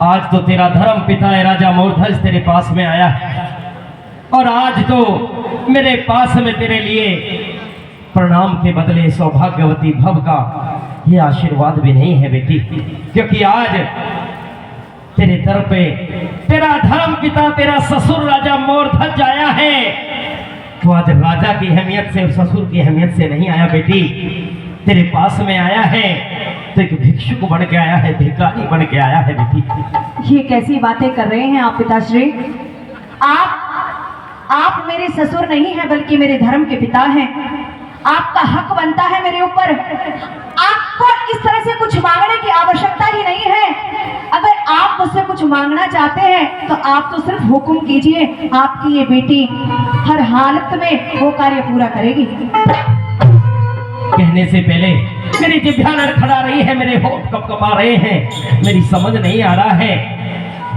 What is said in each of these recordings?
आज तो तेरा धर्म पिता है राजा मोरध्वज तेरे पास में आया है और आज तो मेरे पास में तेरे लिए प्रणाम के बदले सौभाग्यवती भव का ये आशीर्वाद भी नहीं है बेटी, क्योंकि आज तेरे दर पे तेरा धर्म पिता तेरा ससुर राजा मोरध्वज आया है। तो आज राजा की अहमियत से और ससुर की अहमियत से नहीं आया बेटी, तेरे पास में आया है तो एक भिक्षुक बन के आया है, भिखारी बन के आया है बेटी। ये कैसी बातें कर रहे हैं आप पिताश्री? आप मेरे ससुर नहीं हैं बल्कि मेरे धर्म के पिता हैं। आपका हक बनता है मेरे ऊपर। आपको इस तरह से कुछ मांगने की आवश्यकता ही नहीं है। अगर आप मुझसे कुछ मांगना चाहते हैं तो आप तो सिर्फ हुक्म कीजिए, आपकी ये बेटी हर हालत में वो कार्य पूरा करेगी। कहने से पहले मेरी जिह्वा लड़खड़ा रही है, मेरे होठ कपकपा रहे हैं। मेरी समझ नहीं आ रहा है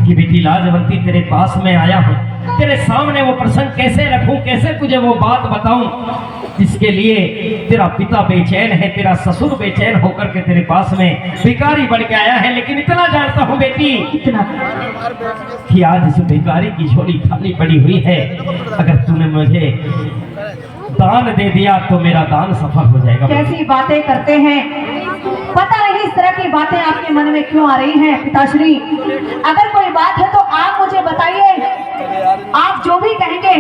कि बेटी लाजवंती तेरे पास में आया हूँ, तेरे सामने वो प्रसंग कैसे रखूं, कैसे तुझे वो बात बताऊं जिसके लिए तेरा पिता बेचैन है, तेरा ससुर बेचैन होकर के तेरे पास में भिखारी बन के आया है। लेकिन इतना जानता हूँ बेटी, इतना कि आज इस भिखारी की झोली खाली पड़ी हुई है। अगर तूने मुझे दान दे दिया तो मेरा दान सफल हो जाएगा। कैसी बातें करते हैं, पता नहीं इस तरह की बातें आपके मन में क्यों आ रही हैं पिताश्री। अगर कोई बात है तो आप मुझे बताइए, आप जो भी कहेंगे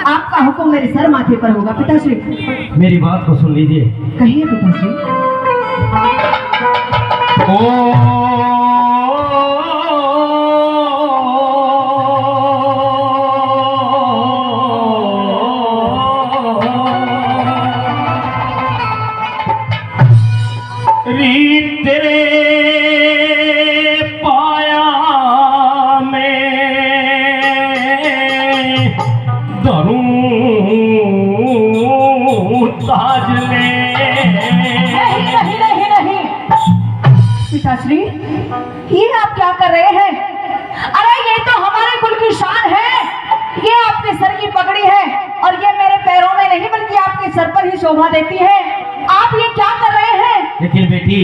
आपका हुक्म मेरे सर माथे पर होगा। पिताश्री मेरी बात को सुन लीजिए। कहिए पिताश्री। तेरे पाया में धरूं ताज ले। नहीं पिताश्री, ये आप क्या कर रहे हैं? अरे ये तो हमारे कुल की शान है। ये आपके सर की पगड़ी है और ये मेरे पैरों में नहीं बल्कि आपके सर पर ही शोभा देती है। आप ये क्या कर रहे हैं? लेकिन बेटी,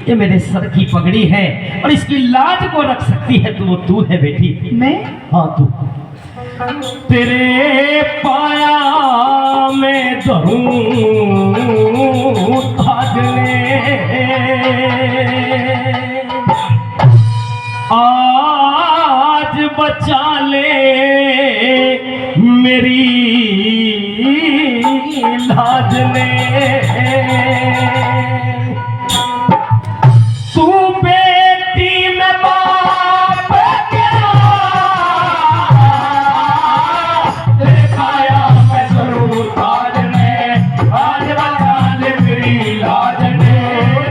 ये मेरे सर की पगड़ी है और इसकी लाज को रख सकती है तो वो तू है बेटी। मैं? हाँ तू। तेरे पाया में धरूं ताज ले, आज बचा ले मेरी लाज ले। तू बेटी में बाप क्या, तेरे पाया में धरूं ताज ले, आज बचा ले मेरी लाज ले।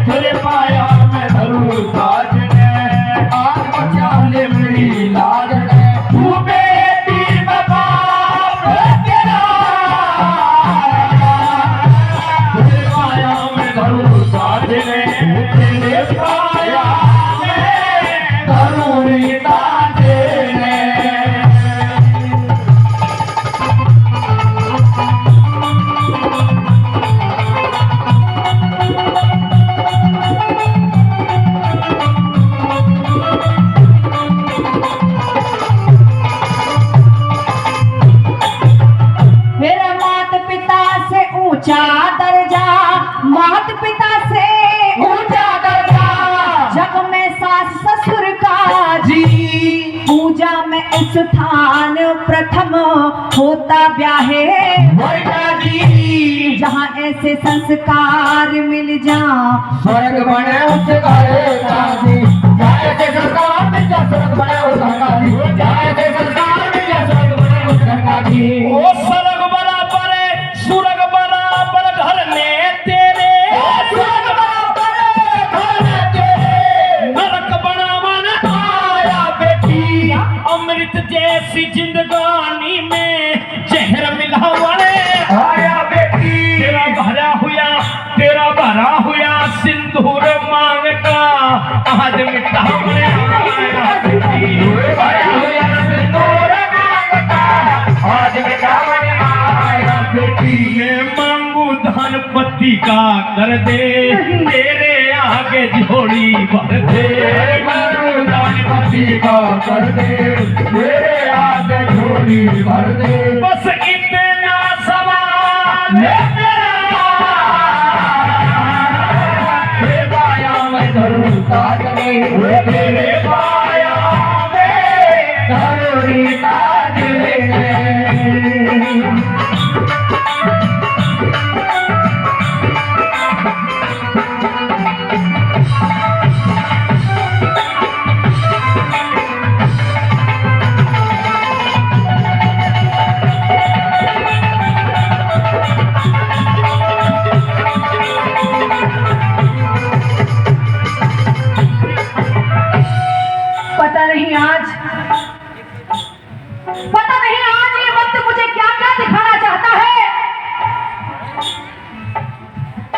तेरे पाया में धरूं ताज ले, आज बचा ले मेरी लाज ले। तू बेटी में बाप क्या, तेरे पाया में धरूं ताज ले। तेरे पाया में धरूं ताज ले। मेरा माता पिता से ऊंचा दर्जा, माता पिता से ऊंचा दर्जा, जग में सास ससुर का जी, पूजा में स्थान प्रथम होता ब्याहे जी। जहाँ ऐसे संस्कार मिल जा स्वर्ग बने उस घरे का जी, जाए ते संस्कार मिल जा स्वर्ग बने उस घर का जी, जाए ते संस्कार मिल जा स्वर्ग बने उस घर का जी। ओ स्वर्ग बराबर है, स्वर्ग बराबर घर में तेरे, स्वर्ग बराबर घर में तेरे, नरक बनावन आया बेटी। अमृत जैसी जिंदगानी में जहर मिलावने आया बेटी। तेरा भरा हुआ सिंदूर मांगता आज मिटावने आया बेटी। भरा हुआ सिंदूर मांगता आज मिटावने आया बेटी। मैं मांगू धन पति का कर दे, तेरे आगे झोली भर दे। मांगू धन पति झोली भर दे। बस इतना सवाल तेरे पाया में धरूं ताज में, तेरे पाया में धरूं ताज में। पता नहीं आज ये वक्त मुझे क्या क्या दिखाना चाहता है।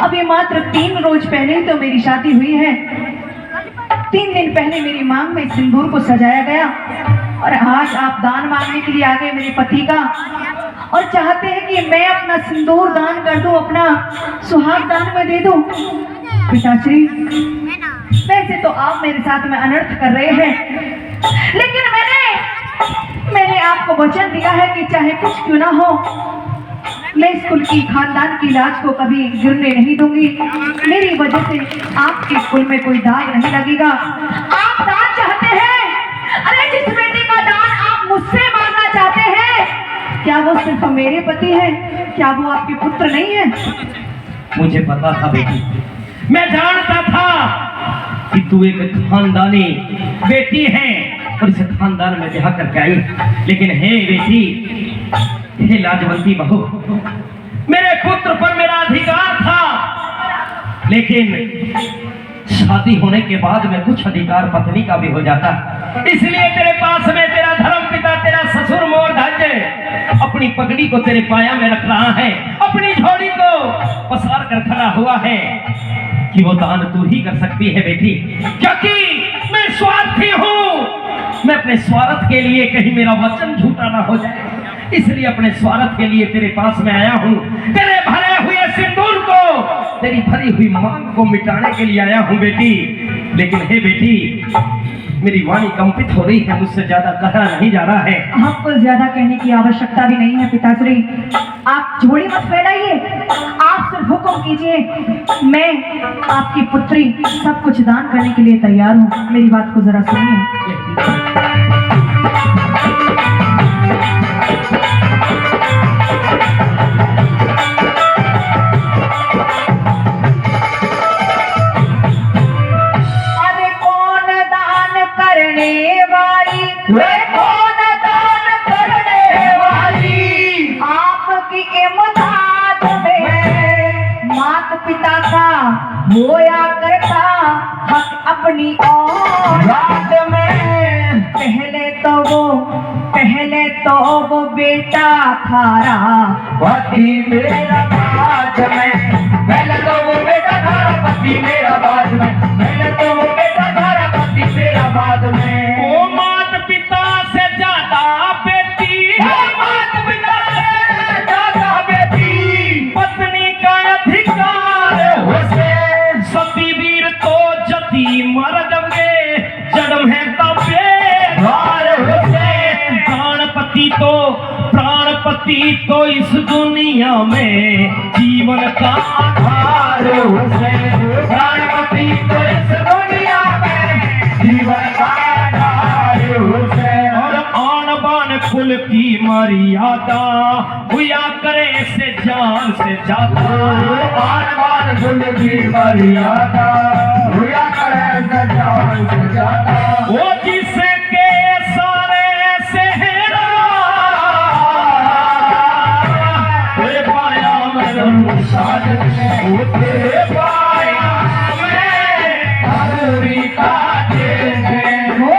अभी मात्र 3 रोज पहले ही तो मेरी शादी हुई है। 3 दिन पहले मेरी मांग में सिंदूर को सजाया गया और आज आप दान मांगने के लिए आ गए मेरे पति का और चाहते हैं कि मैं अपना सिंदूर दान कर दूं, अपना सुहाग दान में दे दूं। पिताश्री, वैसे तो आप मेरे साथ में अनर्थ कर रहे हैं, लेकिन मैंने आपको वचन दिया है कि चाहे कुछ क्यों ना हो, मैं इस कुल की खानदान की लाज को कभी गिरने नहीं दूंगी। मेरी वजह से आपके कुल में कोई दाग नहीं लगेगा। आप दान चाहते हैं, अरे जिस बेटे का दान आप मुझसे मांगना चाहते हैं, क्या वो सिर्फ मेरे पति हैं? क्या वो आपके पुत्र नहीं है? मुझे पता था बेटी, मैं जानता था कि तू एक खानदानी बेटी है और इस खानदान में ब्याह करके आई। लेकिन हे बेटी, हे लाजवंती बहू, मेरे पुत्र पर मेरा अधिकार था, लेकिन शादी होने के बाद में कुछ अधिकार पत्नी का भी हो जाता। इसलिए तेरे पास में तेरा धर्म पिता, तेरा ससुर मोरध्वज अपनी पगड़ी को तेरे पाया में रख रहा है, अपनी झोली को पसार कर खड़ा हुआ है कि वो दान तू ही कर सकती है बेटी, क्योंकि मैं स्वार्थी हूँ। मैं अपने स्वार्थ के लिए कहीं मेरा वचन झूठा ना हो जाए, इसलिए अपने स्वार्थ के लिए तेरे पास में आया हूँ। तेरे भरे हुए सिंदूर को, तेरी भरी हुई मांग को मिटाने के लिए आया हूँ बेटी। लेकिन हे बेटी, मेरी वाणी कंपित हो रही है, मुझसे ज्यादा कहा नहीं जा रहा है। आपको ज्यादा कहने की आवश्यकता भी नहीं है पिताश्री। आप झोली मत फैलाइए, आप सिर्फ हुक्म कीजिए, मैं आपकी पुत्री सब कुछ दान करने के लिए तैयार हूँ। मेरी बात को जरा सुनिए। अरे कौन दान करने वाली, वे कौन दान करने वाली, आपकी इमदाद में माता पिता का होया करता हक अपनी औलाद में। पहले तो वो बेटा थारा पति मेरा बाज में, पहले तो वो बेटा थारा पति मेरा बाज में, पहले तो वो बेटा थारा पति मेरा बाज में। ओ माता पिता से ज्यादा बेटी, माता पिता से ज्यादा बेटी, पत्नी का अधिकार उसे सती वीर तो जति मर जंगे जन्म है तबे द्वार उसे प्राणपति तो इस दुनिया में जीवन का आधार उसे, प्राणपति तो इस दुनिया में जीवन का आधार उसे। और आन बान कुल की मर्यादा हुआ करे से जान से ज्यादा। आन बान कुल की मर्यादा हुआ करे से जान से ज्यादा। वो जिसके सारे सेहरा पाया मैं साज में उते पाया मैं हरी काजे में। हो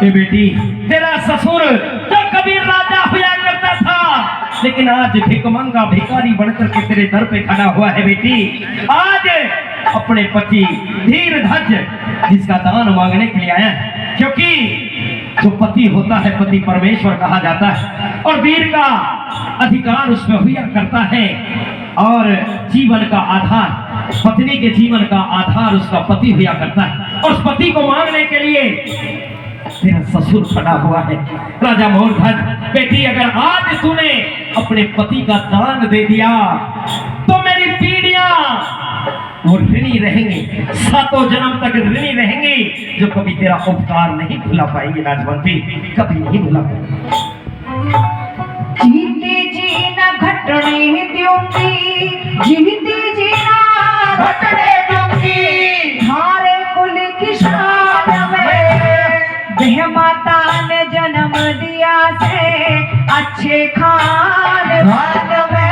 ए बेटी, तेरा ससुर तो कभी राजा हुआ करता था, लेकिन आज भिखमंगा भिखारी बनकर के तेरे दर पे खड़ा हुआ है बेटी। आज अपने पति धीर धज जिसका दान मांगने के लिए आया है, क्योंकि जो पति होता है पति परमेश्वर कहा जाता है और वीर का अधिकार उसमें हुआ करता है, और जीवन का आधार पत्नी के जीवन का आधार उसका पति हुआ करता है। और उस पति को मांगने के लिए तेरा ससुर खड़ा हुआ है राजा मोहनध्वज। बेटी, अगर आज तूने अपने पति का दान दे दिया तो मेरी पीढ़ियां वो ऋणी रहेंगे, सातों जन्म तक ऋणी रहेंगे, जो कभी तेरा उपकार नहीं भुला पाएंगे राजवंती, कभी नहीं भुला पाएंगे। जीते जी न घटने दूंगी, जीते जी न घटने दूंगी, हमारे कुल की शान में देह माता ने जन्म दिया से अच्छे खान में,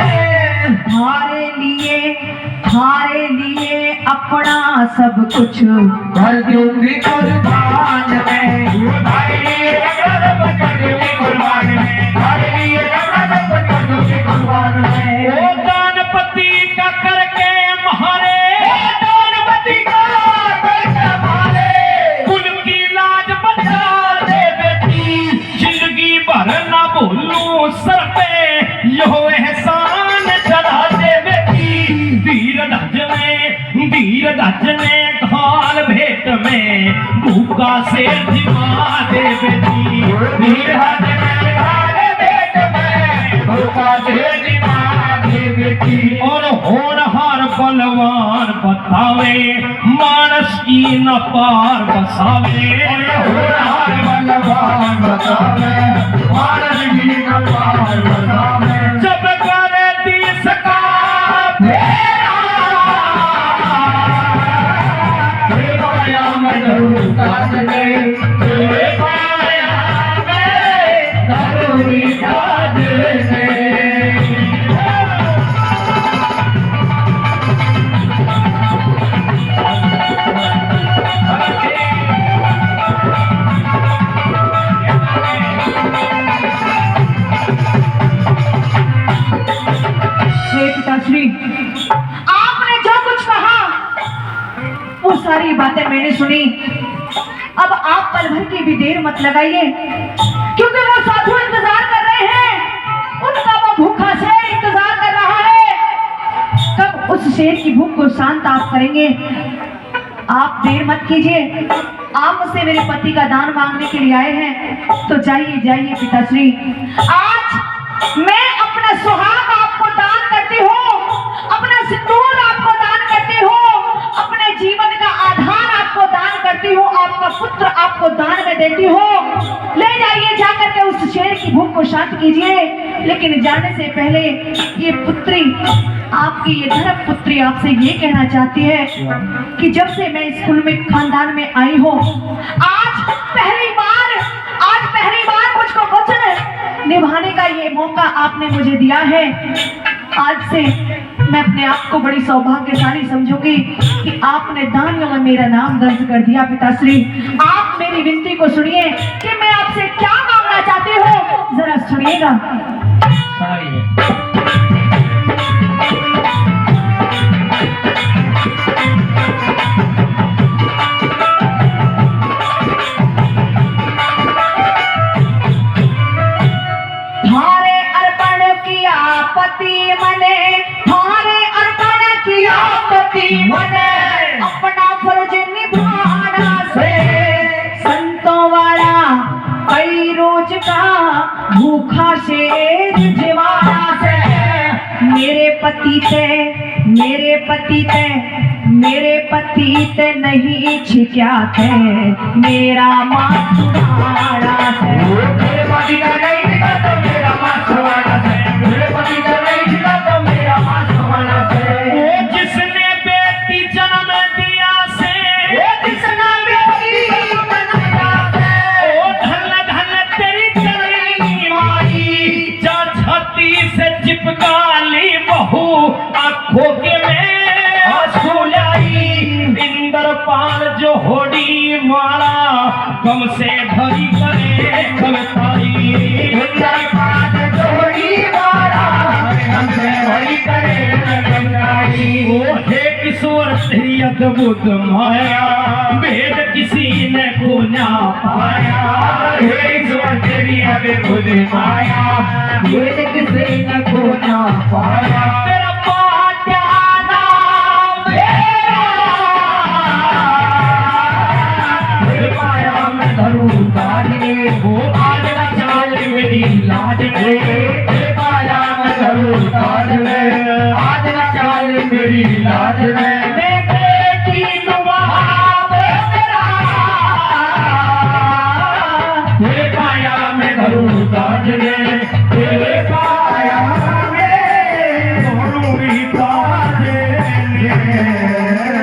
हमारे लिए अपना सब कुछ कर दूंगी कुर्बान में, तुम्हारे लिए सब कर दूंगी कुर्बान में, तुम्हारे लिए सब कर दूंगी कुर्बान में। ओ दानपति का करके महारे, दानपति का करके महारे, कुल की लाज बचा दे बेटी, जिंदगी भर ना भूलूं सर पे यो एहसान चढ़ा दे बेटी। वीर धज ने घाल भेंट में भूखा से जिमा दे बेटी, वीर धज ने घाल भेंट में भूखा से जिमा दे बेटी। और होनहार बलवान बतावे मानस की न पार बसावे, होनहार बलवान बतावे मानस की न पार बसावे। जब करे देश का पिताश्री, आपने जो कुछ कहा वो सारी बातें मैंने सुनी। अब आप पल भर की भी देर मत लगाइए, क्योंकि वो साधु इंतजार कर रहे हैं, उनका वो भूखा शेर इंतजार कर रहा है। कब उस शेर की भूख को शांत आप करेंगे? आप देर मत कीजिए, आप मुझसे मेरे पति का दान मांगने के लिए आए हैं, तो जाइए जाइए पिताश्री। आज मैं अपना सुहाग आपको दान करती हूँ, अपना सिंदूर आपको दान करती हूँ, अपने जीवन का आधार आपको दान करती हूँ, आपका पुत्र आपको दान में देती हूँ। ले जाइए, जाकर के उस शेर की भूख को शांत कीजिए। लेकिन जाने से पहले ये पुत्री, आपकी ये धर्म पुत्री आपसे ये कहना चाहती है कि जब से मैं स्कूल में खानदान में आई हूँ, आज पहली बार मुझको वचन निभाने का ये मौका आपने मुझे दिया है। आज से मैं अपने आप को बड़ी सौभाग्यशाली समझूंगी कि आपने दानियों में मेरा नाम दर्ज कर दिया। पिताश्री, आप मेरी विनती को सुनिए कि मैं आपसे क्या मांगना चाहती हूँ, जरा सुनिएगा। थारे अर्पण किया पति मने, थारे अर्पण किया पति मने, अपना फर्ज निभाना से संतों वाला कई रोज का भूखा शेर जीवाना से। मेरे पति ते नहीं छिक्या थे मेरा माथुराड़ा से। मेरे पति का नहीं दिखा तो मेरा माथुराड़ा से, मेरे पति का नहीं दिखा तो मेरा माथुराड़ा से। जिसने बेटी जन्म दिया से, जिसने बेटी जन्म दिया से, ओ धन धन तेरी चली माई, जा छाती से चिपका ली बहू आंखों के में आंसू लाई। इंद्रपाल जो होड़ी मारा गम से भरी अद्भुत माया, भेद किसी ने को ना पाया। हे ईश्वर तेरी अद्भुत माया, भेद किसी ने को ना पाया। तेरा पाट्या नाम पाया मैं धरू ताजने, वो आज ना चाल मेरी लाज में। पाया मैं धरू ताजने, आज न चाल मेरी लाज में। बेटी नवाब तेरा, हे पाया मैं धरू ताजने, हे पाया मैं धरू ताजने।